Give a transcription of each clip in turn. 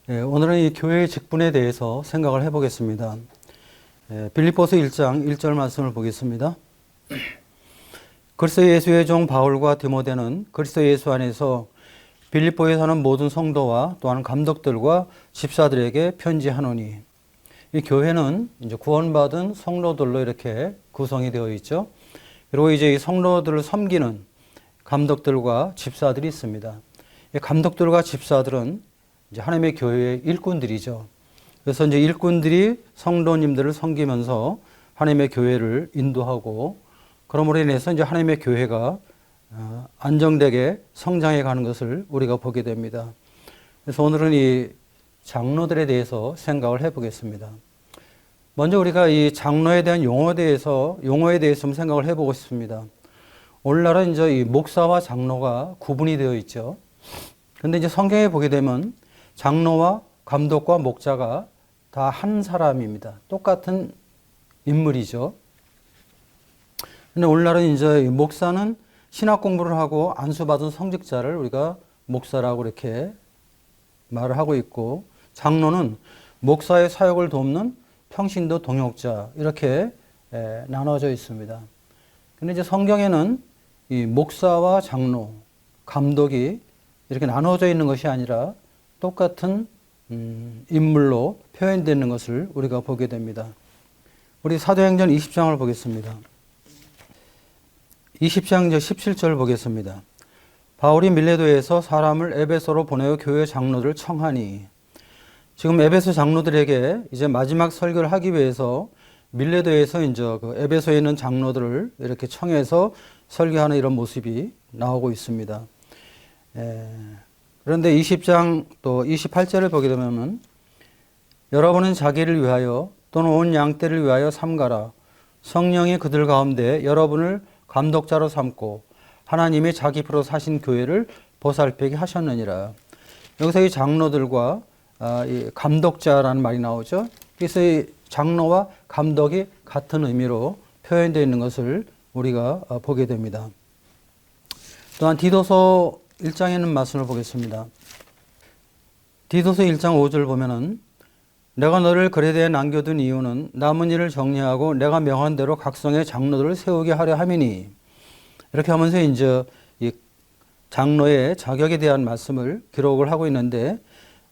오늘은 이 교회의 직분에 대해서 생각을 해보겠습니다. 빌립보서 1장 1절 말씀을 보겠습니다. 그리스도 예수의 종 바울과 디모데는 그리스도 예수 안에서 빌립보에 사는 모든 성도와 또한 감독들과 집사들에게 편지하노니, 이 교회는 이제 구원받은 성도들로 이렇게 구성이 되어 있죠. 그리고 이제 이 성도들을 섬기는 감독들과 집사들이 있습니다. 이 감독들과 집사들은 이제 하나님의 교회의 일꾼들이죠. 그래서 이제 일꾼들이 성도님들을 섬기면서 하나님의 교회를 인도하고, 그러므로 인해서 이제 하나님의 교회가 안정되게 성장해 가는 것을 우리가 보게 됩니다. 그래서 오늘은 이 장로들에 대해서 생각을 해보겠습니다. 먼저 우리가 이 장로에 대한 용어에 대해서 좀 생각을 해보고 싶습니다. 오늘날은 이제 이 목사와 장로가 구분이 되어 있죠. 그런데 이제 성경에 보게 되면 장로와 감독과 목자가 다 한 사람입니다. 똑같은 인물이죠. 근데 오늘날은 이제 목사는 신학 공부를 하고 안수받은 성직자를 우리가 목사라고 이렇게 말을 하고 있고, 장로는 목사의 사역을 돕는 평신도 동역자, 이렇게 나눠져 있습니다. 근데 이제 성경에는 이 목사와 장로, 감독이 이렇게 나눠져 있는 것이 아니라 똑같은 인물로 표현되는 것을 우리가 보게 됩니다. 우리 사도행전 20장을 보겠습니다. 20장 17절 보겠습니다. 바울이 밀레도에서 사람을 에베소로 보내어 교회 장로들을 청하니, 지금 에베소 장로들에게 이제 마지막 설교를 하기 위해서 밀레도에서 이제 그 에베소에 있는 장로들을 이렇게 청해서 설교하는 이런 모습이 나오고 있습니다. 그런데 20장 또 28절을 보게 되면은, 여러분은 자기를 위하여 또는 온 양떼를 위하여 삼가라. 성령이 그들 가운데 여러분을 감독자로 삼고 하나님이 자기 피로 사신 교회를 보살피게 하셨느니라. 여기서 이 장로들과 이 감독자라는 말이 나오죠. 그래서 이 장로와 감독이 같은 의미로 표현되어 있는 것을 우리가 보게 됩니다. 또한 디도서 1장에 있는 말씀을 보겠습니다. 디도서 1장 5절 보면은, 내가 너를 그레데에 남겨둔 이유는 남은 일을 정리하고 내가 명한 대로 각성의 장로들을 세우게 하려 함이니, 이렇게 하면서 이제 이 장로의 자격에 대한 말씀을 기록을 하고 있는데,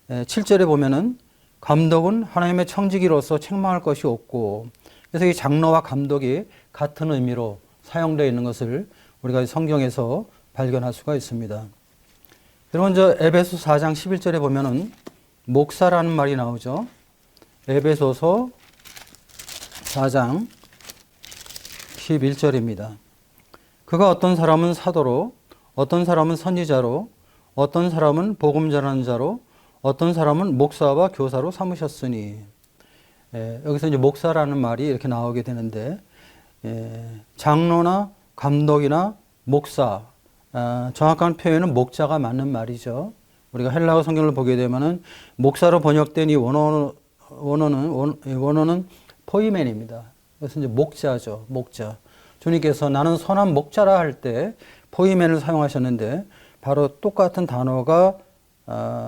7절에 보면은 감독은 하나님의 청지기로서 책망할 것이 없고, 그래서 이 장로와 감독이 같은 의미로 사용되어 있는 것을 우리가 성경에서 발견할 수가 있습니다. 여러분, 저 에베소 4장 11절에 보면은 목사라는 말이 나오죠. 에베소서 4장 11절입니다. 그가 어떤 사람은 사도로, 어떤 사람은 선지자로, 어떤 사람은 복음 전하는 자로, 어떤 사람은 목사와 교사로 삼으셨으니, 여기서 이제 목사라는 말이 이렇게 나오게 되는데, 장로나 감독이나 목사, 정확한 표현은 목자가 맞는 말이죠. 우리가 헬라어 성경을 보게 되면은 목사로 번역된 이 원어는 포이맨입니다. 그래서 이제 목자죠, 목자. 주님께서 나는 선한 목자라 할 때 포이맨을 사용하셨는데, 바로 똑같은 단어가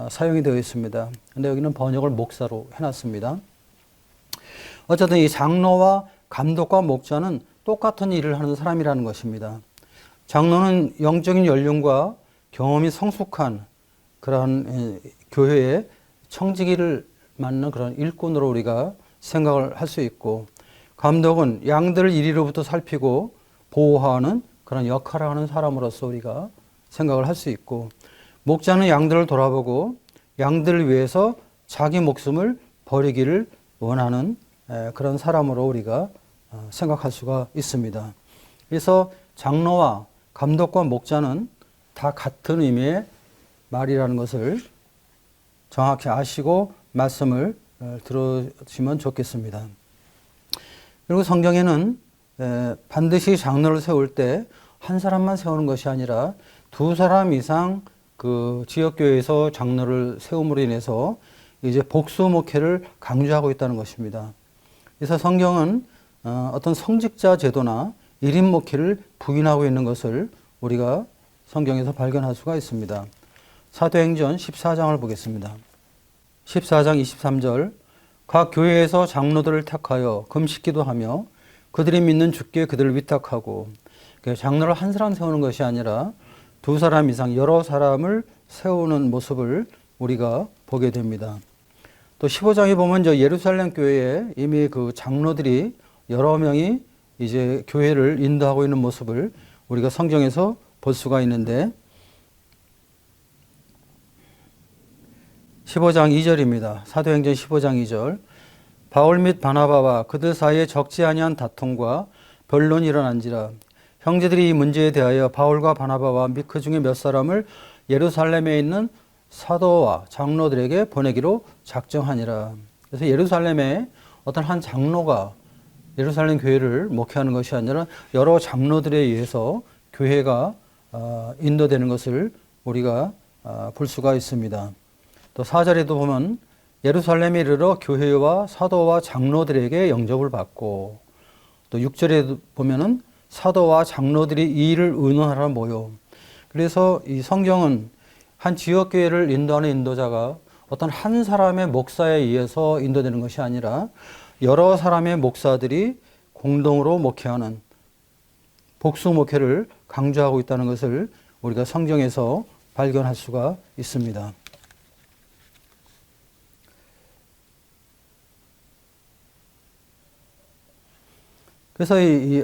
사용이 되어 있습니다. 근데 여기는 번역을 목사로 해놨습니다. 어쨌든 이 장로와 감독과 목자는 똑같은 일을 하는 사람이라는 것입니다. 장로는 영적인 연륜과 경험이 성숙한 그러한 교회의 청지기를 맡는 그런 일꾼으로 우리가 생각을 할 수 있고, 감독은 양들을 이리로부터 살피고 보호하는 그런 역할을 하는 사람으로서 우리가 생각을 할 수 있고, 목자는 양들을 돌아보고 양들을 위해서 자기 목숨을 버리기를 원하는 그런 사람으로 우리가 생각할 수가 있습니다. 그래서 장로와 감독과 목자는 다 같은 의미의 말이라는 것을 정확히 아시고 말씀을 들으시면 좋겠습니다. 그리고 성경에는 반드시 장로를 세울 때 한 사람만 세우는 것이 아니라 두 사람 이상 그 지역교회에서 장로를 세움으로 인해서 이제 복수 목회를 강조하고 있다는 것입니다. 그래서 성경은 어떤 성직자 제도나 1인 목회를 부인하고 있는 것을 우리가 성경에서 발견할 수가 있습니다. 사도행전 14장을 보겠습니다. 14장 23절 각 교회에서 장로들을 택하여 금식기도 하며 그들이 믿는 주께 그들을 위탁하고, 장로를 한 사람 세우는 것이 아니라 두 사람 이상 여러 사람을 세우는 모습을 우리가 보게 됩니다. 또 15장에 보면 예루살렘 교회에 이미 그 장로들이 여러 명이 이제 교회를 인도하고 있는 모습을 우리가 성경에서 볼 수가 있는데, 15장 2절입니다. 사도행전 15장 2절 바울 및 바나바와 그들 사이에 적지 아니한 다툼과 변론이 일어난지라 형제들이 이 문제에 대하여 바울과 바나바와 및 그 중에 몇 사람을 예루살렘에 있는 사도와 장로들에게 보내기로 작정하니라. 그래서 예루살렘에 어떤 한 장로가 예루살렘 교회를 목회하는 것이 아니라 여러 장로들에 의해서 교회가 인도되는 것을 우리가 볼 수가 있습니다. 또 4절에도 보면 예루살렘에 이르러 교회와 사도와 장로들에게 영접을 받고, 또 6절에 보면은 사도와 장로들이 이 일을 의논하러 모여. 그래서 이 성경은 한 지역교회를 인도하는 인도자가 어떤 한 사람의 목사에 의해서 인도되는 것이 아니라 여러 사람의 목사들이 공동으로 목회하는 복수 목회를 강조하고 있다는 것을 우리가 성경에서 발견할 수가 있습니다. 그래서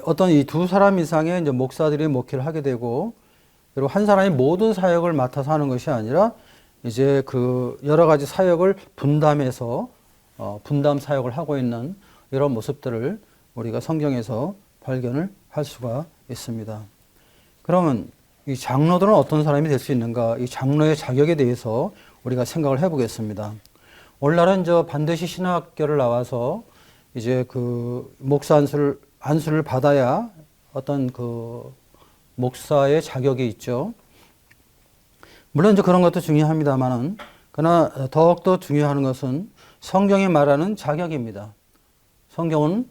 어떤 이 두 사람 이상의 이제 목사들이 목회를 하게 되고, 그리고 한 사람이 모든 사역을 맡아서 하는 것이 아니라 이제 그 여러 가지 사역을 분담해서 분담 사역을 하고 있는 이런 모습들을 우리가 성경에서 발견을 할 수가 있습니다. 그러면 이 장로들은 어떤 사람이 될 수 있는가? 이 장로의 자격에 대해서 우리가 생각을 해보겠습니다. 오늘날은 반드시 신학교를 나와서 이제 그 목사 안수를 받아야 어떤 그 목사의 자격이 있죠. 물론 그런 것도 중요합니다만은, 그러나 더욱더 중요한 것은 성경이 말하는 자격입니다. 성경은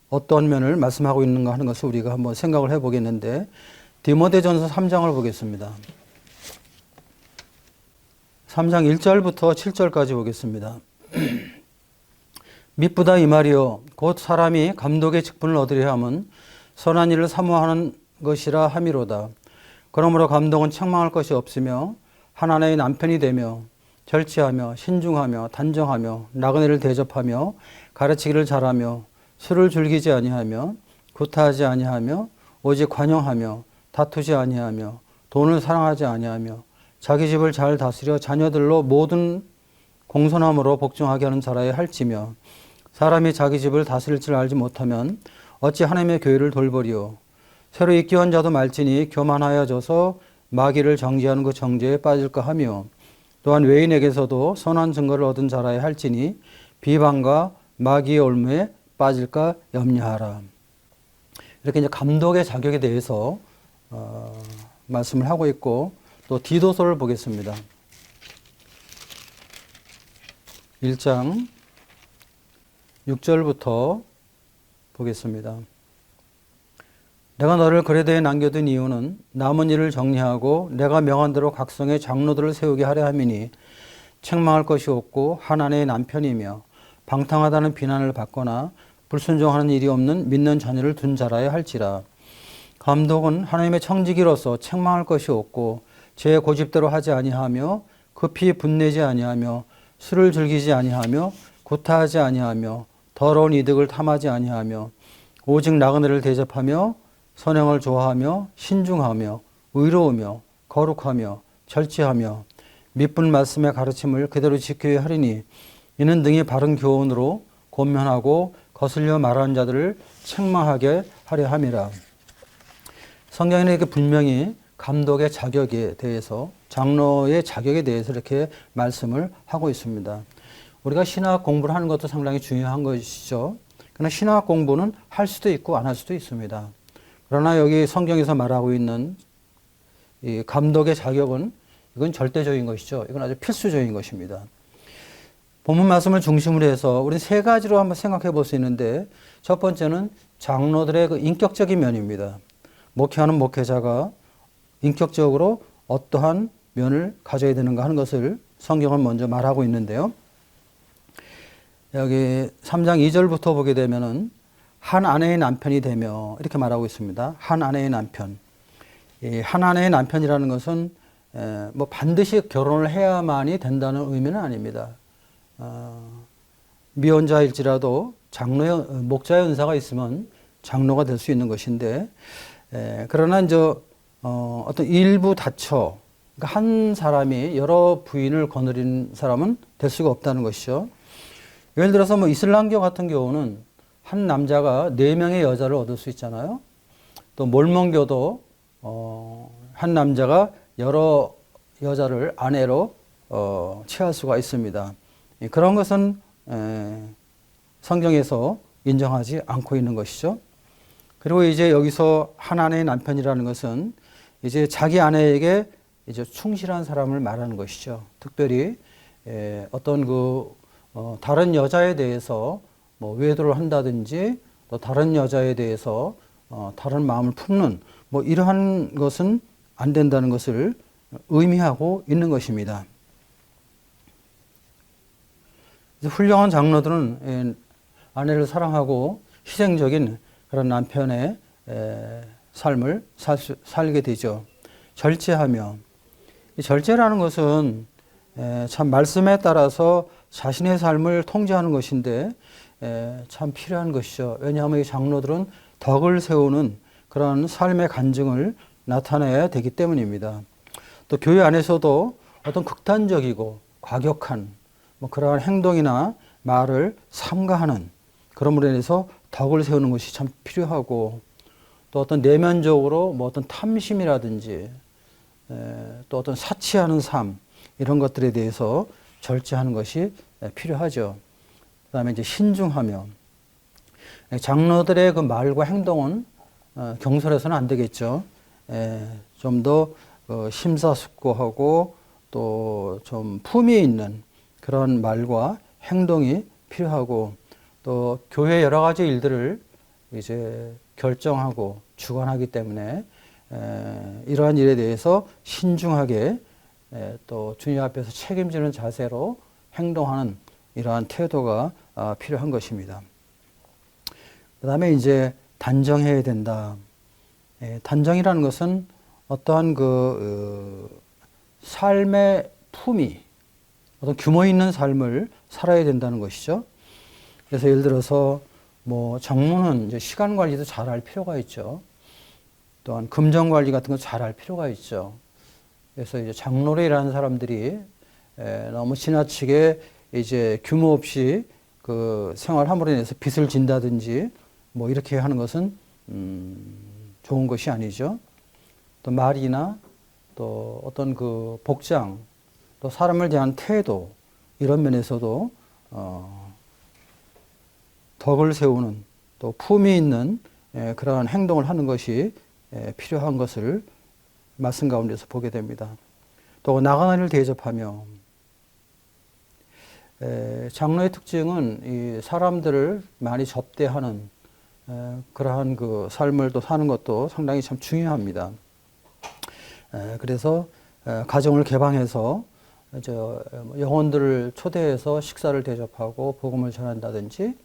어떤 면을 말씀하고 있는가 하는 것을 우리가 한번 생각을 해보겠는데, 디모데전서 3장을 보겠습니다. 3장 1절부터 7절까지 보겠습니다. 미쁘다 이 말이요 곧 사람이 감독의 직분을 얻으려 함은 선한 일을 사모하는 것이라 함이로다. 그러므로 감독은 책망할 것이 없으며 하나님의 남편이 되며 절제하며 신중하며 단정하며 나그네를 대접하며 가르치기를 잘하며 술을 즐기지 아니하며 구타하지 아니하며 오직 관용하며 다투지 아니하며 돈을 사랑하지 아니하며 자기 집을 잘 다스려 자녀들로 모든 공손함으로 복종하게 하는 자라야 할지며, 사람이 자기 집을 다스릴 줄 알지 못하면 어찌 하나님의 교회를 돌보리요. 새로 입교한 자도 말지니 교만하여져서 마귀를 정죄하는 그 정죄에 빠질까 하며, 또한 외인에게서도 선한 증거를 얻은 자라야 할지니 비방과 마귀의 올무에 빠질까 염려하라. 이렇게 이제 감독의 자격에 대해서 말씀을 하고 있고, 또 디도서를 보겠습니다. 1장 6절부터 보겠습니다. 내가 너를 그레도에 남겨둔 이유는 남은 일을 정리하고 내가 명한 대로 각성의 장로들을 세우게 하려 함이니, 책망할 것이 없고 하나님의 남편이며 방탕하다는 비난을 받거나 불순종하는 일이 없는 믿는 자녀를 둔 자라야 할지라. 감독은 하나님의 청지기로서 책망할 것이 없고 제 고집대로 하지 아니하며 급히 분내지 아니하며 술을 즐기지 아니하며 구타하지 아니하며 더러운 이득을 탐하지 아니하며 오직 나그네를 대접하며 선행을 좋아하며 신중하며 의로우며 거룩하며 절제하며 미쁜 말씀의 가르침을 그대로 지켜야 하리니, 이는 등이 바른 교훈으로 권면하고 거슬려 말하는 자들을 책망하게 하려 함이라. 성경에는 이렇게 분명히 감독의 자격에 대해서, 장로의 자격에 대해서 이렇게 말씀을 하고 있습니다. 우리가 신학 공부를 하는 것도 상당히 중요한 것이죠. 그러나 신학 공부는 할 수도 있고 안 할 수도 있습니다. 그러나 여기 성경에서 말하고 있는 이 감독의 자격은, 이건 절대적인 것이죠. 이건 아주 필수적인 것입니다. 본문 말씀을 중심으로 해서 우리는 세 가지로 한번 생각해 볼 수 있는데, 첫 번째는 장로들의 그 인격적인 면입니다. 목회하는 목회자가 인격적으로 어떠한 면을 가져야 되는가 하는 것을 성경은 먼저 말하고 있는데요. 여기 3장 2절부터 보게 되면은 한 아내의 남편이 되며 이렇게 말하고 있습니다. 한 아내의 남편. 이 한 아내의 남편이라는 것은 뭐 반드시 결혼을 해야만이 된다는 의미는 아닙니다. 미혼자일지라도 목자의 은사가 있으면 장로가 될 수 있는 것인데, 그러나 이제 어떤 일부 다처, 그러니까 한 사람이 여러 부인을 거느린 사람은 될 수가 없다는 것이죠. 예를 들어서 뭐 이슬람교 같은 경우는 한 남자가 4명의 여자를 얻을 수 있잖아요. 또 몰몬교도 한 남자가 여러 여자를 아내로 취할 수가 있습니다. 그런 것은 성경에서 인정하지 않고 있는 것이죠. 그리고 이제 여기서 한 아내의 남편이라는 것은 이제 자기 아내에게 이제 충실한 사람을 말하는 것이죠. 특별히 어떤 다른 여자에 대해서 뭐 외도를 한다든지 또 다른 여자에 대해서 다른 마음을 품는 뭐 이러한 것은 안 된다는 것을 의미하고 있는 것입니다. 훌륭한 장로들은 아내를 사랑하고 희생적인 그런 남편의 삶을 살게 되죠. 절제하며, 이 절제라는 것은 참 말씀에 따라서 자신의 삶을 통제하는 것인데 참 필요한 것이죠. 왜냐하면 이 장로들은 덕을 세우는 그런 삶의 간증을 나타내야 되기 때문입니다. 또 교회 안에서도 어떤 극단적이고 과격한 뭐 그러한 행동이나 말을 삼가하는 그럼으로 인해서 덕을 세우는 것이 참 필요하고, 또 어떤 내면적으로 뭐 어떤 탐심이라든지 또 어떤 사치하는 삶 이런 것들에 대해서 절제하는 것이 필요하죠. 그다음에 이제 신중하며, 장로들의 그 말과 행동은 경솔해서는 안 되겠죠. 좀 더 심사숙고하고 또 좀 품위 있는 그런 말과 행동이 필요하고, 또 교회 여러 가지 일들을 이제 결정하고 주관하기 때문에 이러한 일에 대해서 신중하게 또 주님 앞에서 책임지는 자세로 행동하는 이러한 태도가 필요한 것입니다. 그 다음에 이제 단정해야 된다. 단정이라는 것은 어떠한 삶의 품위, 어떤 규모 있는 삶을 살아야 된다는 것이죠. 그래서 예를 들어서 뭐 장로는 이제 시간 관리도 잘할 필요가 있죠. 또한 금전 관리 같은 거 잘할 필요가 있죠. 그래서 이제 장로로 일하는 사람들이 너무 지나치게 이제 규모 없이 그 생활함으로 인해서 빚을 진다든지 뭐 이렇게 하는 것은 좋은 것이 아니죠. 또 말이나 또 어떤 그 복장, 또 사람을 대한 태도 이런 면에서도 덕을 세우는 또 품위 있는 그러한 행동을 하는 것이 필요한 것을 말씀 가운데서 보게 됩니다. 또 나가는 이를 대접하며, 장로의 특징은 이 사람들을 많이 접대하는 그러한 그 삶을 또 사는 것도 상당히 참 중요합니다. 그래서 가정을 개방해서 영혼들을 초대해서 식사를 대접하고 복음을 전한다든지,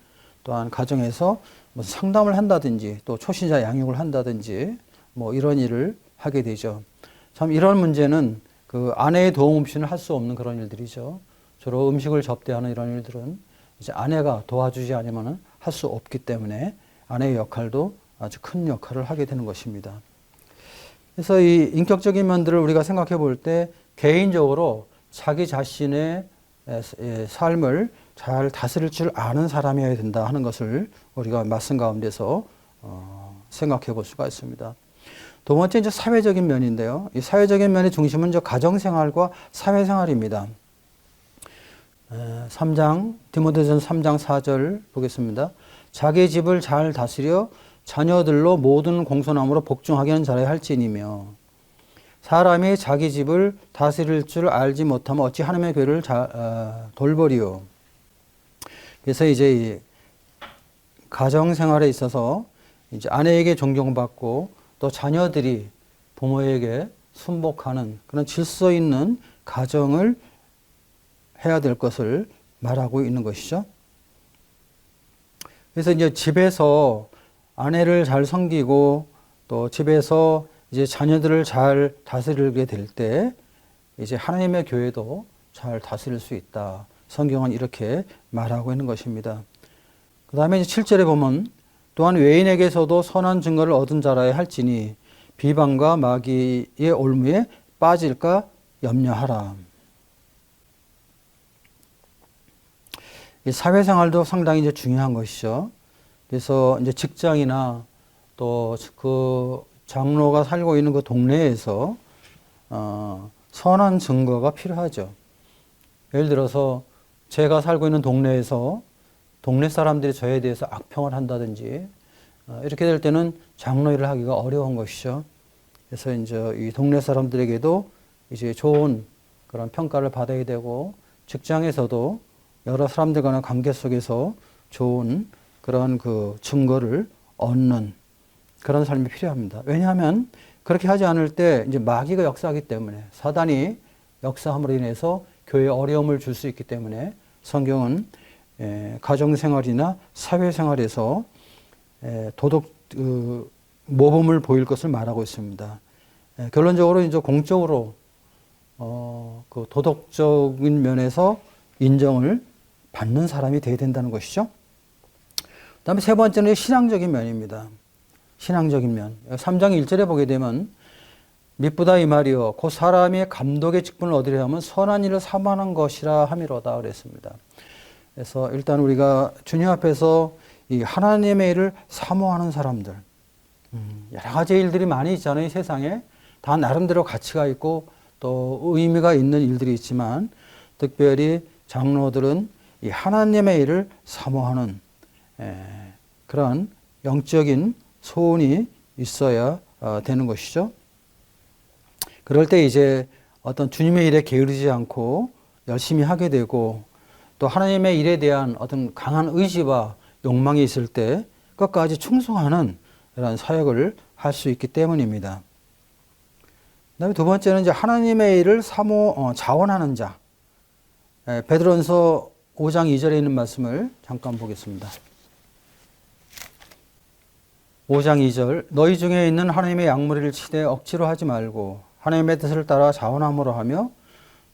또한 가정에서 무슨 상담을 한다든지 또 초신자 양육을 한다든지 뭐 이런 일을 하게 되죠. 참 이런 문제는 그 아내의 도움 없이는 할 수 없는 그런 일들이죠. 주로 음식을 접대하는 이런 일들은 이제 아내가 도와주지 않으면 할 수 없기 때문에 아내의 역할도 아주 큰 역할을 하게 되는 것입니다. 그래서 이 인격적인 면들을 우리가 생각해 볼 때 개인적으로 자기 자신의 삶을 잘 다스릴 줄 아는 사람이어야 된다 하는 것을 우리가 말씀 가운데서 생각해 볼 수가 있습니다. 두 번째 이제 사회적인 면인데요. 이 사회적인 면의 중심은 이제 가정생활과 사회생활입니다. 3장, 디모데전서 3장 4절 보겠습니다. 자기 집을 잘 다스려 자녀들로 모든 공손함으로 복종하게 하는 자라야 할지니며, 사람이 자기 집을 다스릴 줄 알지 못하면 어찌 하나님의 교회를 돌보리요. 그래서 이제 이 가정생활에 있어서 이제 아내에게 존경받고 또 자녀들이 부모에게 순복하는 그런 질서 있는 가정을 해야 될 것을 말하고 있는 것이죠. 그래서 이제 집에서 아내를 잘 섬기고 또 집에서 이제 자녀들을 잘 다스리게 될 때 이제 하나님의 교회도 잘 다스릴 수 있다. 성경은 이렇게 말하고 있는 것입니다. 그 다음에 이제 7절에 보면 또한 외인에게서도 선한 증거를 얻은 자라야 할지니 비방과 마귀의 올무에 빠질까 염려하라. 이 사회생활도 상당히 이제 중요한 것이죠. 그래서 이제 직장이나 또 그 장로가 살고 있는 그 동네에서 선한 증거가 필요하죠. 예를 들어서 제가 살고 있는 동네에서 동네 사람들이 저에 대해서 악평을 한다든지 이렇게 될 때는 장로 일을 하기가 어려운 것이죠. 그래서 이제 이 동네 사람들에게도 이제 좋은 그런 평가를 받아야 되고 직장에서도 여러 사람들 간의 관계 속에서 좋은 그런 그 증거를 얻는 그런 삶이 필요합니다. 왜냐하면 그렇게 하지 않을 때 이제 마귀가 역사하기 때문에 사단이 역사함으로 인해서 교회에 어려움을 줄 수 있기 때문에 성경은 가정생활이나 사회생활에서 도덕 모범을 보일 것을 말하고 있습니다. 결론적으로 이제 공적으로 그 도덕적인 면에서 인정을 받는 사람이 되어야 된다는 것이죠. 그다음에 세 번째는 신앙적인 면입니다. 신앙적인 면. 3장 1절에 보게 되면 미쁘다 이 말이요 곧 사람이 감독의 직분을 얻으려 하면 선한 일을 사모하는 것이라 함이로다 그랬습니다. 그래서 일단 우리가 주님 앞에서 이 하나님의 일을 사모하는 사람들, 여러 가지 일들이 많이 있잖아요. 이 세상에 다 나름대로 가치가 있고 또 의미가 있는 일들이 있지만 특별히 장로들은 이 하나님의 일을 사모하는 그런 영적인 소원이 있어야 되는 것이죠. 그럴 때 이제 어떤 주님의 일에 게으르지 않고 열심히 하게 되고 또 하나님의 일에 대한 어떤 강한 의지와 욕망이 있을 때 끝까지 충성하는 이런 사역을 할 수 있기 때문입니다. 그다음에 두 번째는 이제 하나님의 일을 자원하는 자. 베드로전서 5장 2절에 있는 말씀을 잠깐 보겠습니다. 5장 2절 너희 중에 있는 하나님의 양무리를 치되 억지로 하지 말고 하나님의 뜻을 따라 자원함으로 하며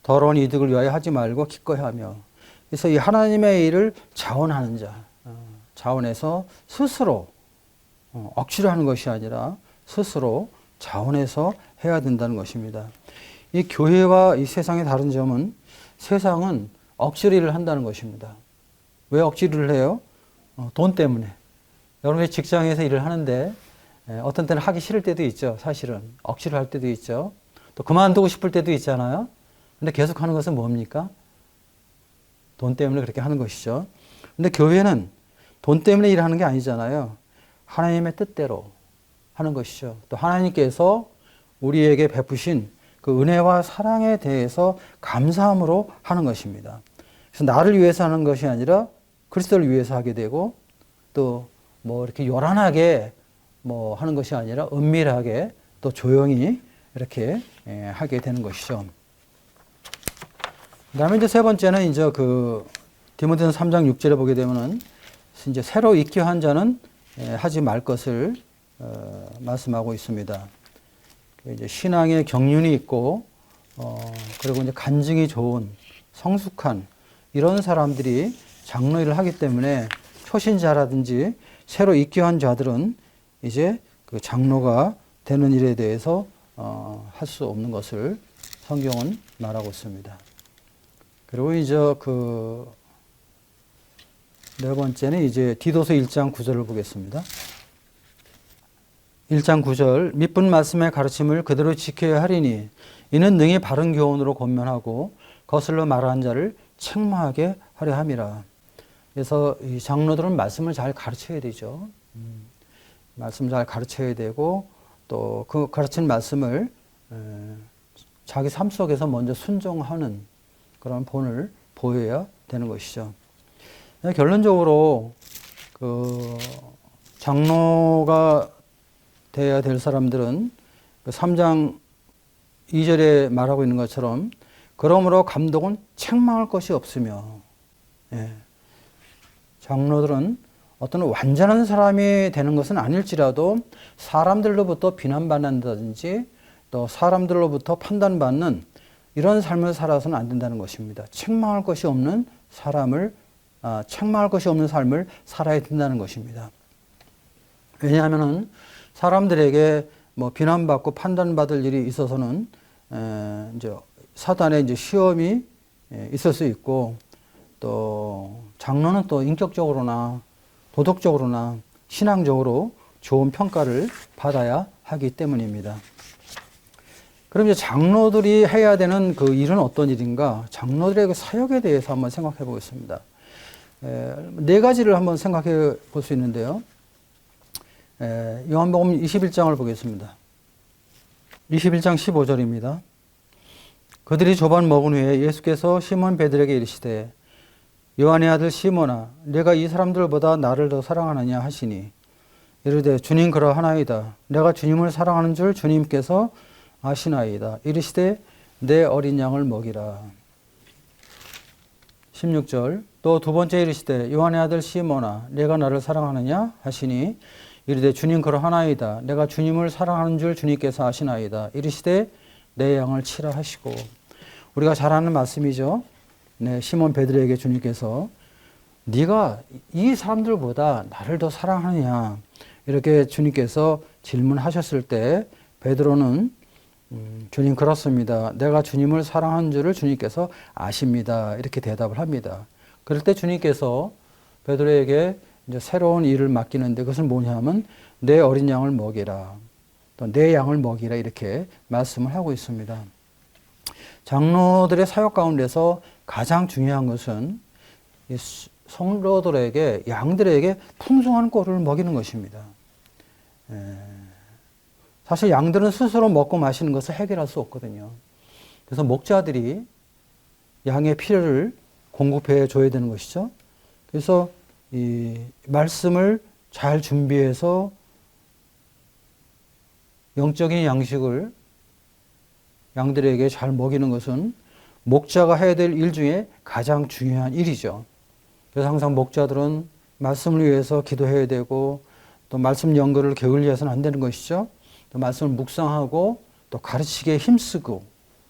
더러운 이득을 위하여 하지 말고 기꺼이 하며. 그래서 이 하나님의 일을 자원하는 자, 자원해서 스스로 억지로 하는 것이 아니라 스스로 자원해서 해야 된다는 것입니다. 이 교회와 이 세상의 다른 점은 세상은 억지로 일을 한다는 것입니다. 왜 억지를 해요? 돈 때문에. 여러분이 직장에서 일을 하는데 어떤 때는 하기 싫을 때도 있죠. 사실은 억지로 할 때도 있죠. 또 그만두고 싶을 때도 있잖아요. 근데 계속 하는 것은 뭡니까? 돈 때문에 그렇게 하는 것이죠. 근데 교회는 돈 때문에 일하는 게 아니잖아요. 하나님의 뜻대로 하는 것이죠. 또 하나님께서 우리에게 베푸신 그 은혜와 사랑에 대해서 감사함으로 하는 것입니다. 그래서 나를 위해서 하는 것이 아니라 그리스도를 위해서 하게 되고 또 뭐 이렇게 요란하게 뭐 하는 것이 아니라 은밀하게 또 조용히 이렇게 하게 되는 것이죠. 그다음에 이제 세 번째는 이제 그 디모데전서 3장 6절에 보게 되면은 이제 새로 익혀한 자는 하지 말 것을 말씀하고 있습니다. 이제 신앙의 경륜이 있고 그리고 이제 간증이 좋은 성숙한 이런 사람들이 장로 일을 하기 때문에 초신자라든지 새로 입교한 자들은 이제 그 장로가 되는 일에 대해서 할 수 없는 것을 성경은 말하고 있습니다. 그리고 이제 그 네 번째는 이제 디도서 1장 9절을 보겠습니다. 1장 9절 미쁜 말씀의 가르침을 그대로 지켜야 하리니 이는 능히 바른 교훈으로 권면하고 거슬러 말하는 자를 책망하게 하려 함이라. 그래서 이 장로들은 말씀을 잘 가르쳐야 되죠. 말씀을 잘 가르쳐야 되고 또 그 가르친 말씀을 자기 삶 속에서 먼저 순종하는 그런 본을 보여야 되는 것이죠. 결론적으로 그 장로가 되어야 될 사람들은 3장 2절에 말하고 있는 것처럼 그러므로 감독은 책망할 것이 없으며 장로들은 어떤 완전한 사람이 되는 것은 아닐지라도 사람들로부터 비난받는다든지 또 사람들로부터 판단받는 이런 삶을 살아서는 안 된다는 것입니다. 책망할 것이 없는 삶을 살아야 된다는 것입니다. 왜냐하면은 사람들에게 뭐 비난받고 판단받을 일이 있어서는 이제 사단의 이제 시험이 있을 수 있고, 또 장로는 또 인격적으로나 도덕적으로나 신앙적으로 좋은 평가를 받아야 하기 때문입니다. 그럼 이제 장로들이 해야 되는 그 일은 어떤 일인가? 장로들의 그 사역에 대해서 한번 생각해 보겠습니다. 네 가지를 한번 생각해 볼 수 있는데요. 요한복음 21장을 보겠습니다. 21장 15절입니다. 그들이 조반 먹은 후에 예수께서 시몬 베드로에게 이르시되 요한의 아들 시몬아 내가 이 사람들보다 나를 더 사랑하느냐 하시니 이르되 주님 그러하나이다. 내가 주님을 사랑하는 줄 주님께서 아시나이다. 이르시되 내 어린 양을 먹이라. 16절 또 두 번째 이르시되 요한의 아들 시몬아 내가 나를 사랑하느냐 하시니 이르되 주님 그러하나이다. 내가 주님을 사랑하는 줄 주님께서 아시나이다. 이르시되 내 양을 치라 하시고, 우리가 잘 아는 말씀이죠. 네, 시몬 베드로에게 주님께서 네가 이 사람들보다 나를 더 사랑하느냐 이렇게 주님께서 질문하셨을 때 베드로는 주님 그렇습니다. 내가 주님을 사랑하는 줄을 주님께서 아십니다. 이렇게 대답을 합니다. 그럴 때 주님께서 베드로에게 이제 새로운 일을 맡기는데 그것은 뭐냐면 내 어린 양을 먹이라. 또 내 양을 먹이라 이렇게 말씀을 하고 있습니다. 장로들의 사역 가운데서 가장 중요한 것은 이 성도들에게 양들에게 풍성한 꼴을 먹이는 것입니다. 사실 양들은 스스로 먹고 마시는 것을 해결할 수 없거든요. 그래서 목자들이 양의 필요를 공급해 줘야 되는 것이죠. 그래서 이 말씀을 잘 준비해서 영적인 양식을 양들에게 잘 먹이는 것은 목자가 해야 될 일 중에 가장 중요한 일이죠. 그래서 항상 목자들은 말씀을 위해서 기도해야 되고 또 말씀 연구를 게을리해서는 안 되는 것이죠. 또 말씀을 묵상하고 또 가르치기에 힘쓰고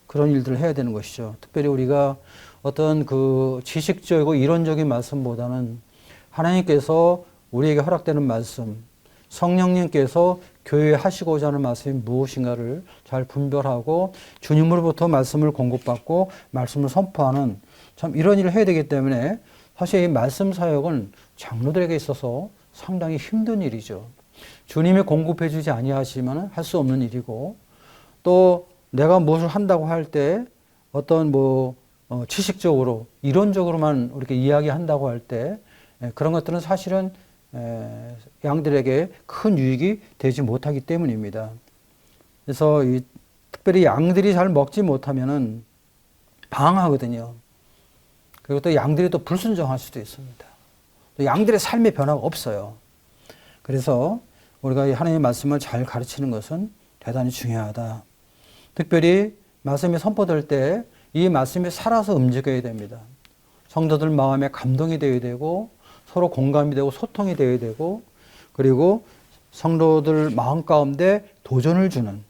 그런 일들을 해야 되는 것이죠. 특별히 우리가 어떤 그 지식적이고 이론적인 말씀보다는 하나님께서 우리에게 허락되는 말씀, 성령님께서 교회에 하시고자 하는 말씀이 무엇인가를 잘 분별하고 주님으로부터 말씀을 공급받고 말씀을 선포하는 참 이런 일을 해야 되기 때문에 사실 이 말씀 사역은 장로들에게 있어서 상당히 힘든 일이죠. 주님이 공급해 주지 아니하시면 할 수 없는 일이고, 또 내가 무엇을 한다고 할 때 어떤 지식적으로 이론적으로만 이렇게 이야기한다고 할 때 그런 것들은 사실은 양들에게 큰 유익이 되지 못하기 때문입니다. 그래서 특별히 양들이 잘 먹지 못하면은 방황하거든요. 그리고 또 양들이 또 불순종할 수도 있습니다. 또 양들의 삶의 변화가 없어요. 그래서 우리가 이 하나님의 말씀을 잘 가르치는 것은 대단히 중요하다. 특별히 말씀이 선포될 때 이 말씀이 살아서 움직여야 됩니다. 성도들 마음에 감동이 되어야 되고 서로 공감이 되고 소통이 되어야 되고, 그리고 성도들 마음 가운데 도전을 주는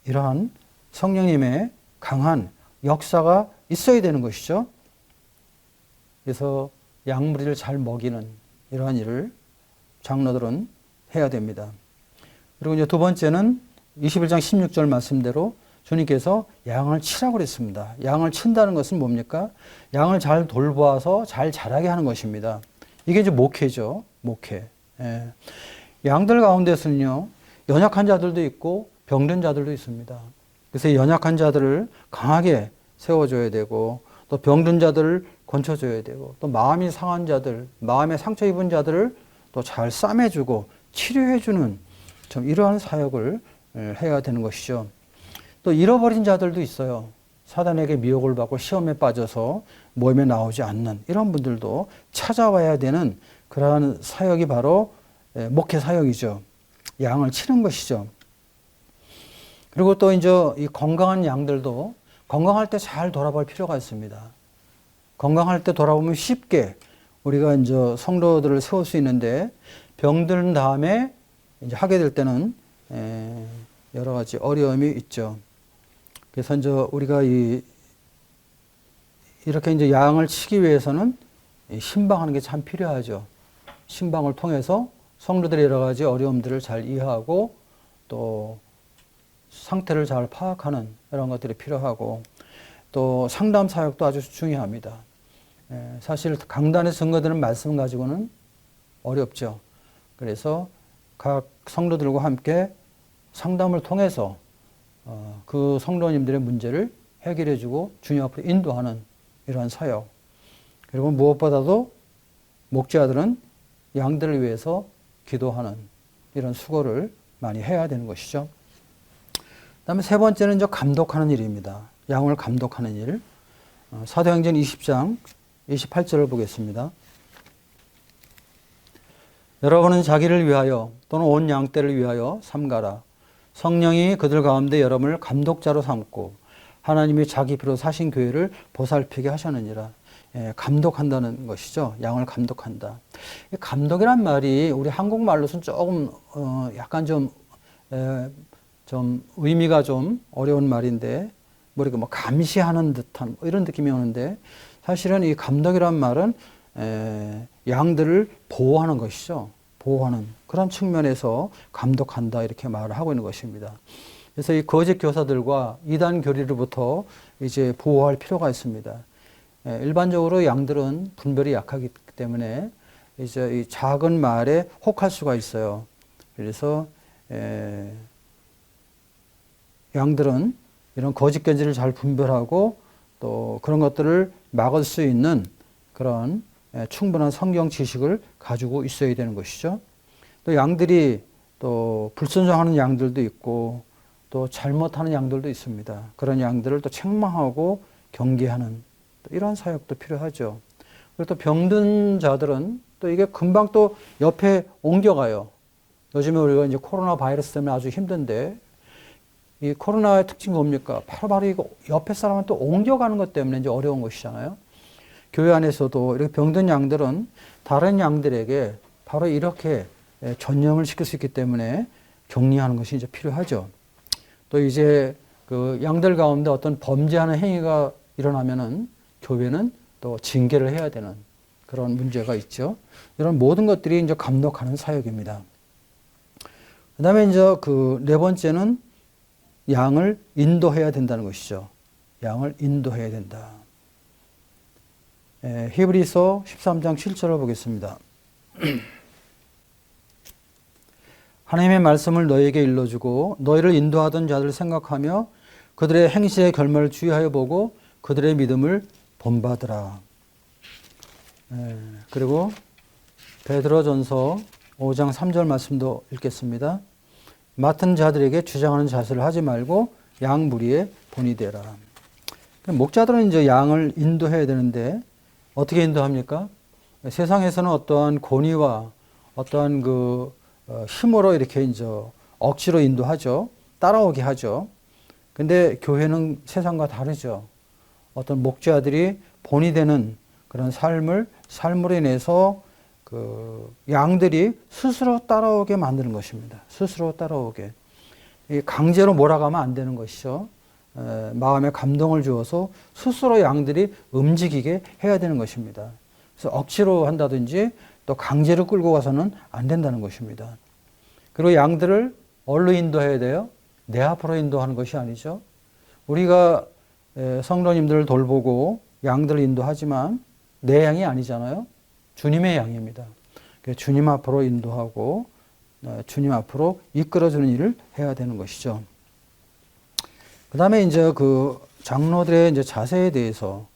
이러한 성령님의 강한 역사가 있어야 되는 것이죠. 그래서 양무리를 잘 먹이는 이러한 일을 장로들은 해야 됩니다. 그리고 이제 두 번째는 21장 16절 말씀대로 주님께서 양을 치라고 그랬습니다. 양을 친다는 것은 뭡니까? 양을 잘 돌보아서 잘 자라게 하는 것입니다. 이게 이제 목회죠. 목회. 예. 양들 가운데서는요, 연약한 자들도 있고 병든 자들도 있습니다. 그래서 연약한 자들을 강하게 세워줘야 되고, 또 병든 자들을 건쳐줘야 되고, 또 마음이 상한 자들, 마음에 상처 입은 자들을 또 잘 싸매주고 치료해주는 좀 이러한 사역을 해야 되는 것이죠. 또 잃어버린 자들도 있어요. 사단에게 미혹을 받고 시험에 빠져서 모임에 나오지 않는 이런 분들도 찾아와야 되는 그러한 사역이 바로 목회 사역이죠. 양을 치는 것이죠. 그리고 또 이제 이 건강한 양들도 건강할 때 잘 돌아볼 필요가 있습니다. 건강할 때 돌아보면 쉽게 우리가 이제 성도들을 세울 수 있는데 병든 다음에 이제 하게 될 때는 여러 가지 어려움이 있죠. 그래서 이제 우리가 이렇게 이제 양을 치기 위해서는 신방하는 게 참 필요하죠. 신방을 통해서 성도들의 여러 가지 어려움들을 잘 이해하고 또 상태를 잘 파악하는 이런 것들이 필요하고 또 상담 사역도 아주 중요합니다. 사실 강단의 증거되는 말씀 가지고는 어렵죠. 그래서 각 성도들과 함께 상담을 통해서 그 성도님들의 문제를 해결해주고 주님 앞으로 인도하는 이러한 사역. 그리고 무엇보다도 목자들은 양들을 위해서 기도하는 이런 수고를 많이 해야 되는 것이죠. 그다음에 세 번째는 이제 감독하는 일입니다. 양을 감독하는 일. 사도행전 20장 28절을 보겠습니다. 여러분은 자기를 위하여 또는 온 양떼를 위하여 삼가라. 성령이 그들 가운데 여러분을 감독자로 삼고 하나님이 자기 피로 사신 교회를 보살피게 하셨느니라. 감독한다는 것이죠. 양을 감독한다. 감독이란 말이 우리 한국말로서는 조금 약간 좀 의미가 좀 어려운 말인데 우리가 뭐 감시하는 듯한 이런 느낌이 오는데 사실은 이 감독이란 말은 양들을 보호하는 것이죠. 보호하는 그런 측면에서 감독한다 이렇게 말을 하고 있는 것입니다. 그래서 이 거짓 교사들과 이단 교리로부터 이제 보호할 필요가 있습니다. 일반적으로 양들은 분별이 약하기 때문에 이제 이 작은 말에 혹할 수가 있어요. 그래서 양들은 이런 거짓 견지를 잘 분별하고 또 그런 것들을 막을 수 있는 그런 충분한 성경 지식을 가지고 있어야 되는 것이죠. 또 양들이 또 불순종하는 양들도 있고 또 잘못하는 양들도 있습니다. 그런 양들을 또 책망하고 경계하는 이런 사역도 필요하죠. 그리고 또 병든 자들은 또 이게 금방 또 옆에 옮겨가요. 요즘에 우리가 이제 코로나 바이러스 때문에 아주 힘든데 이 코로나의 특징이 뭡니까? 바로 이거 옆에 사람한테 옮겨가는 것 때문에 이제 어려운 것이잖아요. 교회 안에서도 이렇게 병든 양들은 다른 양들에게 바로 이렇게 전염을 시킬 수 있기 때문에 격리하는 것이 이제 필요하죠. 또 이제 그 양들 가운데 어떤 범죄하는 행위가 일어나면은 교회는 또 징계를 해야 되는 그런 문제가 있죠. 이런 모든 것들이 이제 감독하는 사역입니다. 그 다음에 이제 그 네 번째는 양을 인도해야 된다는 것이죠. 양을 인도해야 된다. 히브리서 13장 7절을 보겠습니다. 하나님의 말씀을 너희에게 일러주고 너희를 인도하던 자들을 생각하며 그들의 행실의 결말을 주의하여 보고 그들의 믿음을 본받으라. 그리고 베드로전서 5장 3절 말씀도 읽겠습니다. 맡은 자들에게 주장하는 자세를 하지 말고 양 무리의 본이 되라. 목자들은 이제 양을 인도해야 되는데 어떻게 인도합니까? 세상에서는 어떠한 권위와 어떠한 그 힘으로 이렇게 이제 억지로 인도하죠. 따라오게 하죠. 근데 교회는 세상과 다르죠. 어떤 목자들이 본이 되는 그런 삶으로 인해서 그 양들이 스스로 따라오게 만드는 것입니다. 스스로 따라오게. 강제로 몰아가면 안 되는 것이죠. 마음에 감동을 주어서 스스로 양들이 움직이게 해야 되는 것입니다. 그래서 억지로 한다든지 또 강제로 끌고 가서는 안 된다는 것입니다. 그리고 양들을 어디로 인도해야 돼요? 내 앞으로 인도하는 것이 아니죠. 우리가 성도님들을 돌보고 양들을 인도하지만 내 양이 아니잖아요. 주님의 양입니다. 주님 앞으로 인도하고 주님 앞으로 이끌어주는 일을 해야 되는 것이죠. 그 다음에 이제 그 장로들의 이제 자세에 대해서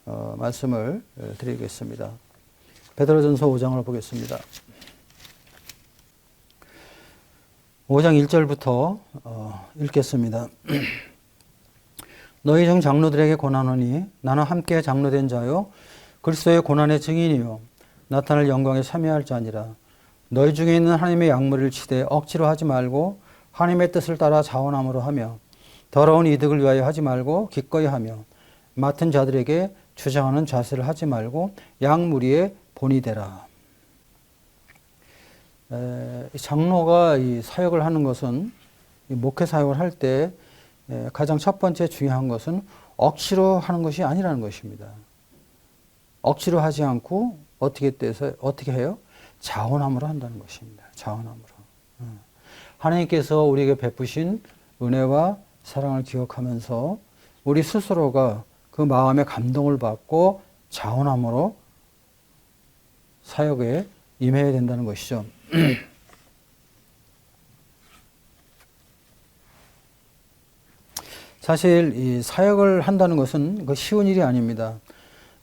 말씀을 드리겠습니다. 베드로전서 5장을 보겠습니다. 5장 1절부터 읽겠습니다. 너희 중 장로들에게 권하노니 나는 함께 장로된 자요 그리스도의 고난의 증인이요 나타날 영광에 참여할 자니라. 너희 중에 있는 하나님의 양무리를 치되 억지로 하지 말고 하나님의 뜻을 따라 자원함으로 하며 더러운 이득을 위하여 하지 말고 기꺼이 하며 맡은 자들에게 주장하는 자세를 하지 말고 양무리의 본이 되라. 장로가 이 사역을 하는 것은, 이 목회 사역을 할 때 가장 첫 번째 중요한 것은 억지로 하는 것이 아니라는 것입니다. 억지로 하지 않고 어떻게 해요? 자원함으로 한다는 것입니다. 자원함으로. 하나님께서 우리에게 베푸신 은혜와 사랑을 기억하면서 우리 스스로가 그 마음의 감동을 받고 자원함으로 사역에 임해야 된다는 것이죠. 사실 이 사역을 한다는 것은 쉬운 일이 아닙니다.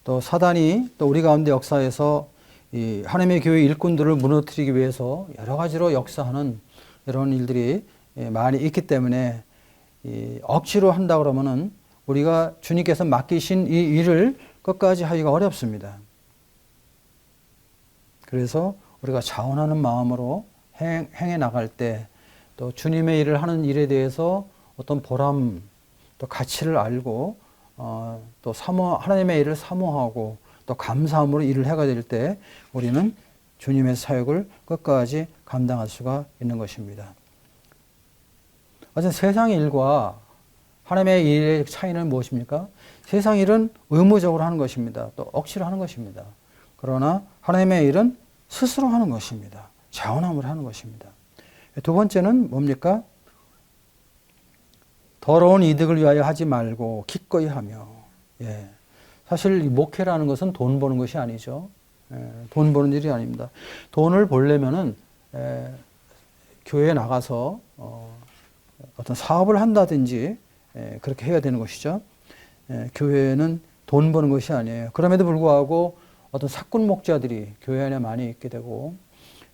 또 사단이 또 우리 가운데 역사에서 이 하나님의 교회 일꾼들을 무너뜨리기 위해서 여러 가지로 역사하는 이런 일들이 많이 있기 때문에 이 억지로 한다 그러면은 우리가 주님께서 맡기신 이 일을 끝까지 하기가 어렵습니다. 그래서 우리가 자원하는 마음으로 행해 나갈 때 또 주님의 일을 하는 일에 대해서 어떤 보람 또 가치를 알고 또 하나님의 일을 사모하고 또 감사함으로 일을 해가 될 때 우리는 주님의 사역을 끝까지 감당할 수가 있는 것입니다. 어쨌든 세상 일과 하나님의 일의 차이는 무엇입니까? 세상 일은 의무적으로 하는 것입니다. 또 억지로 하는 것입니다. 그러나 하나님의 일은 스스로 하는 것입니다. 자원함으로 하는 것입니다. 두 번째는 뭡니까? 더러운 이득을 위하여 하지 말고 기꺼이 하며. 사실 이 목회라는 것은 돈 버는 것이 아니죠. 돈 버는 일이 아닙니다. 돈을 벌려면은 교회에 나가서 어떤 사업을 한다든지 그렇게 해야 되는 것이죠. 교회는 돈 버는 것이 아니에요. 그럼에도 불구하고 어떤 사꾼 목자들이 교회 안에 많이 있게 되고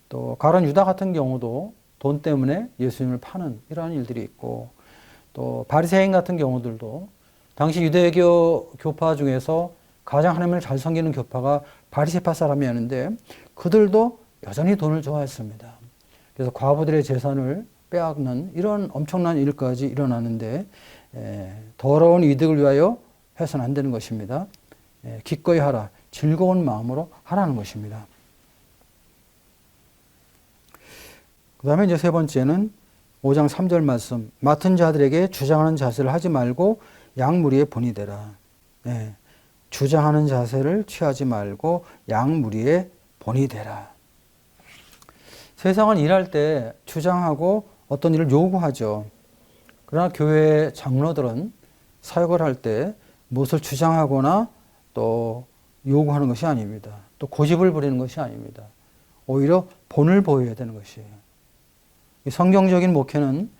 또 가룟 유다 같은 경우도 돈 때문에 예수님을 파는 이러한 일들이 있고 또 바리새인 같은 경우들도 당시 유대교 교파 중에서 가장 하나님을 잘 섬기는 교파가 바리새파 사람이었는데 그들도 여전히 돈을 좋아했습니다. 그래서 과부들의 재산을 빼앗는 이런 엄청난 일까지 일어나는데 더러운 이득을 위하여 해서는 안 되는 것입니다. 기꺼이 하라. 즐거운 마음으로 하라는 것입니다. 그 다음에 이제 세 번째는 5장 3절 말씀. 맡은 자들에게 주장하는 자세를 하지 말고 양무리의 본이 되라. 주장하는 자세를 취하지 말고 양무리의 본이 되라. 세상은 일할 때 주장하고 어떤 일을 요구하죠. 그러나 교회 장로들은 사역을 할 때 무엇을 주장하거나 또 요구하는 것이 아닙니다. 또 고집을 부리는 것이 아닙니다. 오히려 본을 보여야 되는 것이에요. 이 성경적인 목회는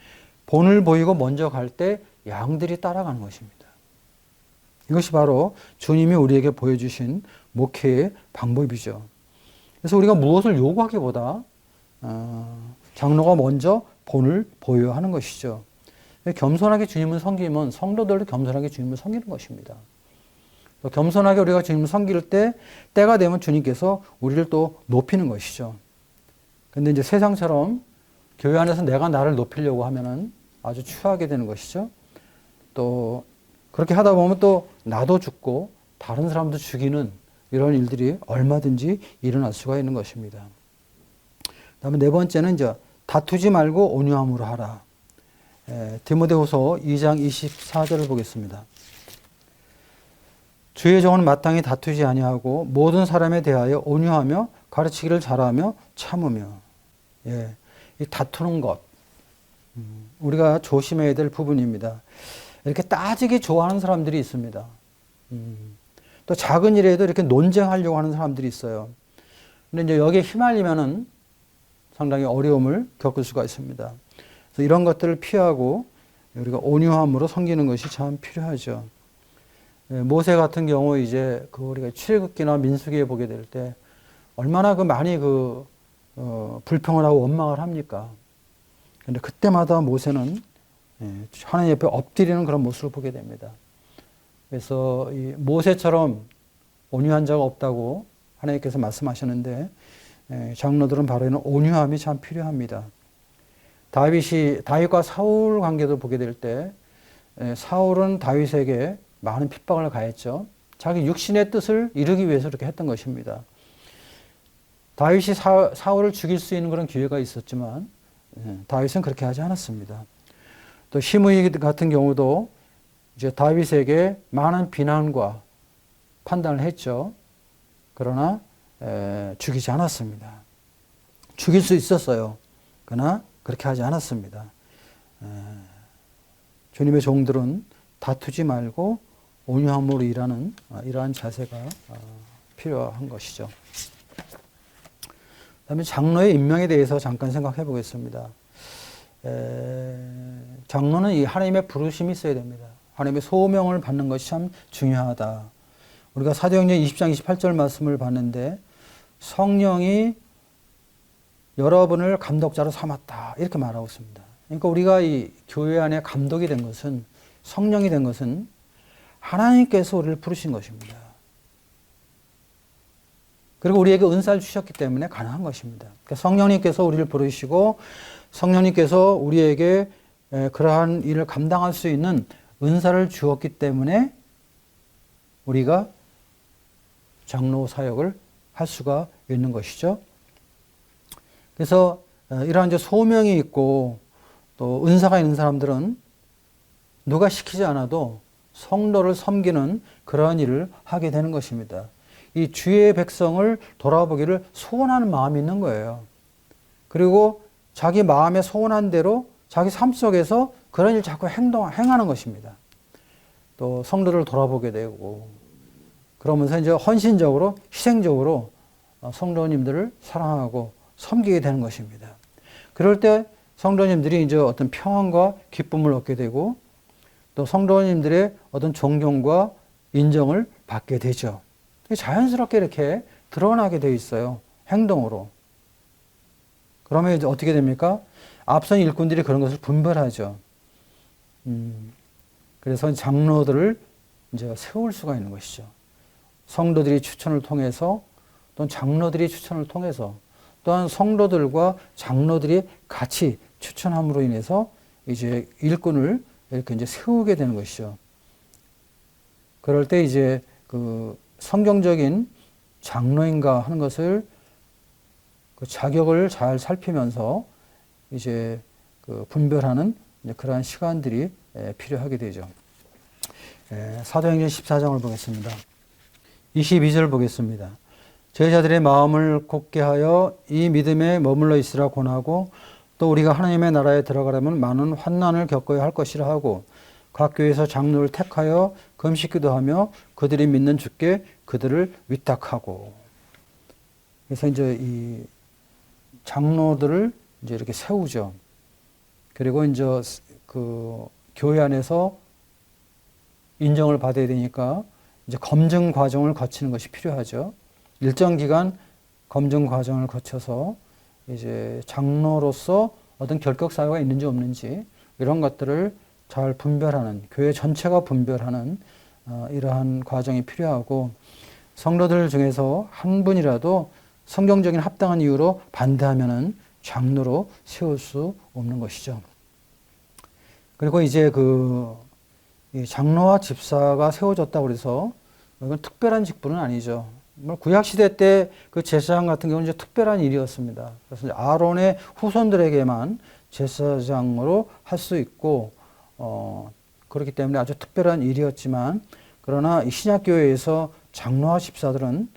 본을 보이고 먼저 갈 때 양들이 따라가는 것입니다. 이것이 바로 주님이 우리에게 보여주신 목회의 방법이죠. 그래서 우리가 무엇을 요구하기보다 장로가 먼저 본을 보여야 하는 것이죠. 겸손하게 주님을 섬기면 성도들도 겸손하게 주님을 섬기는 것입니다. 겸손하게 우리가 주님을 섬길 때 때가 되면 주님께서 우리를 또 높이는 것이죠. 그런데 이제 세상처럼 교회 안에서 내가 나를 높이려고 하면은 아주 추하게 되는 것이죠. 또 그렇게 하다 보면 또 나도 죽고 다른 사람도 죽이는 이런 일들이 얼마든지 일어날 수가 있는 것입니다. 그다음에 네 번째는 이제 다투지 말고 온유함으로 하라. 디모데후서 2장 24절을 보겠습니다. 주의 종은 마땅히 다투지 아니하고 모든 사람에 대하여 온유하며 가르치기를 잘하며 참으며. 이 다투는 것 우리가 조심해야 될 부분입니다. 이렇게 따지기 좋아하는 사람들이 있습니다. 또 작은 일에도 이렇게 논쟁하려고 하는 사람들이 있어요. 근데 이제 여기에 휘말리면은 상당히 어려움을 겪을 수가 있습니다. 그래서 이런 것들을 피하고 우리가 온유함으로 섬기는 것이 참 필요하죠. 모세 같은 경우 이제 우리가 출애굽기나 민수기에 보게 될 때 얼마나 많이 불평을 하고 원망을 합니까? 그런데 그때마다 모세는 하나님 옆에 엎드리는 그런 모습을 보게 됩니다. 그래서 이 모세처럼 온유한 자가 없다고 하나님께서 말씀하셨는데 장로들은 바로 이런 온유함이 참 필요합니다. 다윗과 사울 관계도 보게 될 때 사울은 다윗에게 많은 핍박을 가했죠. 자기 육신의 뜻을 이루기 위해서 이렇게 했던 것입니다. 다윗이 사울을 죽일 수 있는 그런 기회가 있었지만 다윗은 그렇게 하지 않았습니다. 또 시므이 같은 경우도 이제 다윗에게 많은 비난과 판단을 했죠. 그러나 죽이지 않았습니다. 죽일 수 있었어요. 그러나 그렇게 하지 않았습니다. 주님의 종들은 다투지 말고 온유함으로 일하는 이러한 자세가 필요한 것이죠. 그다음에 장로의 임명에 대해서 잠깐 생각해 보겠습니다. 장로는 이 하나님의 부르심이 있어야 됩니다. 하나님의 소명을 받는 것이 참 중요하다. 우리가 사도행전 20장 28절 말씀을 봤는데 성령이 여러분을 감독자로 삼았다 이렇게 말하고 있습니다. 그러니까 우리가 이 교회 안에 감독이 된 것은, 성령이 된 것은 하나님께서 우리를 부르신 것입니다. 그리고 우리에게 은사를 주셨기 때문에 가능한 것입니다. 그러니까 성령님께서 우리를 부르시고 성령님께서 우리에게 그러한 일을 감당할 수 있는 은사를 주었기 때문에 우리가 장로 사역을 할 수가 있는 것이죠. 그래서 이러한 이제 소명이 있고 또 은사가 있는 사람들은 누가 시키지 않아도 성도를 섬기는 그러한 일을 하게 되는 것입니다. 이 주의 백성을 돌아보기를 소원하는 마음이 있는 거예요. 그리고 자기 마음에 소원한 대로 자기 삶 속에서 그런 일 자꾸 행하는 것입니다. 또 성도를 돌아보게 되고 그러면서 이제 헌신적으로, 희생적으로 성도님들을 사랑하고 섬기게 되는 것입니다. 그럴 때 성도님들이 이제 어떤 평안과 기쁨을 얻게 되고 또 성도님들의 어떤 존경과 인정을 받게 되죠. 자연스럽게 이렇게 드러나게 되어 있어요. 행동으로. 그러면 이제 어떻게 됩니까? 앞선 일꾼들이 그런 것을 분별하죠. 그래서 장로들을 이제 세울 수가 있는 것이죠. 성도들이 추천을 통해서 또는 장로들이 추천을 통해서 또한 성도들과 장로들이 같이 추천함으로 인해서 이제 일꾼을 이렇게 이제 세우게 되는 것이죠. 그럴 때 이제 그 성경적인 장로인가 하는 것을 그 자격을 잘 살피면서 이제 그 분별하는 그러한 시간들이 필요하게 되죠. 사도행전 14장을 보겠습니다. 22절 보겠습니다. 제자들의 마음을 굳게 하여 이 믿음에 머물러 있으라 권하고 또 우리가 하나님의 나라에 들어가려면 많은 환난을 겪어야 할 것이라 하고 각 교회에서 장로를 택하여 금식기도 하며 그들이 믿는 주께 그들을 위탁하고. 그래서 이제 이 장로들을 이제 이렇게 세우죠. 그리고 이제 그 교회 안에서 인정을 받아야 되니까 이제 검증 과정을 거치는 것이 필요하죠. 일정 기간 검증 과정을 거쳐서 이제 장로로서 어떤 결격 사유가 있는지 없는지 이런 것들을 잘 분별하는, 교회 전체가 분별하는 이러한 과정이 필요하고 성도들 중에서 한 분이라도 성경적인 합당한 이유로 반대하면은 장로로 세울 수 없는 것이죠. 그리고 이제 이 장로와 집사가 세워졌다고 해서 이건 특별한 직분은 아니죠. 구약 시대 때 그 제사장 같은 경우는 이제 특별한 일이었습니다. 그래서 아론의 후손들에게만 제사장으로 할 수 있고 그렇기 때문에 아주 특별한 일이었지만 그러나 이 신약교회에서 장로와 집사들은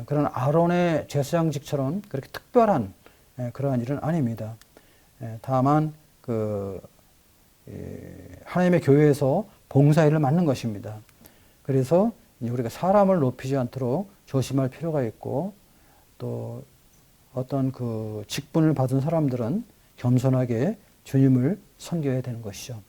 그런 아론의 제사장직처럼 그렇게 특별한 그러한 일은 아닙니다. 다만 하나님의 교회에서 봉사일을 맡는 것입니다. 그래서 우리가 사람을 높이지 않도록 조심할 필요가 있고 또 어떤 그 직분을 받은 사람들은 겸손하게 주님을 섬겨야 되는 것이죠.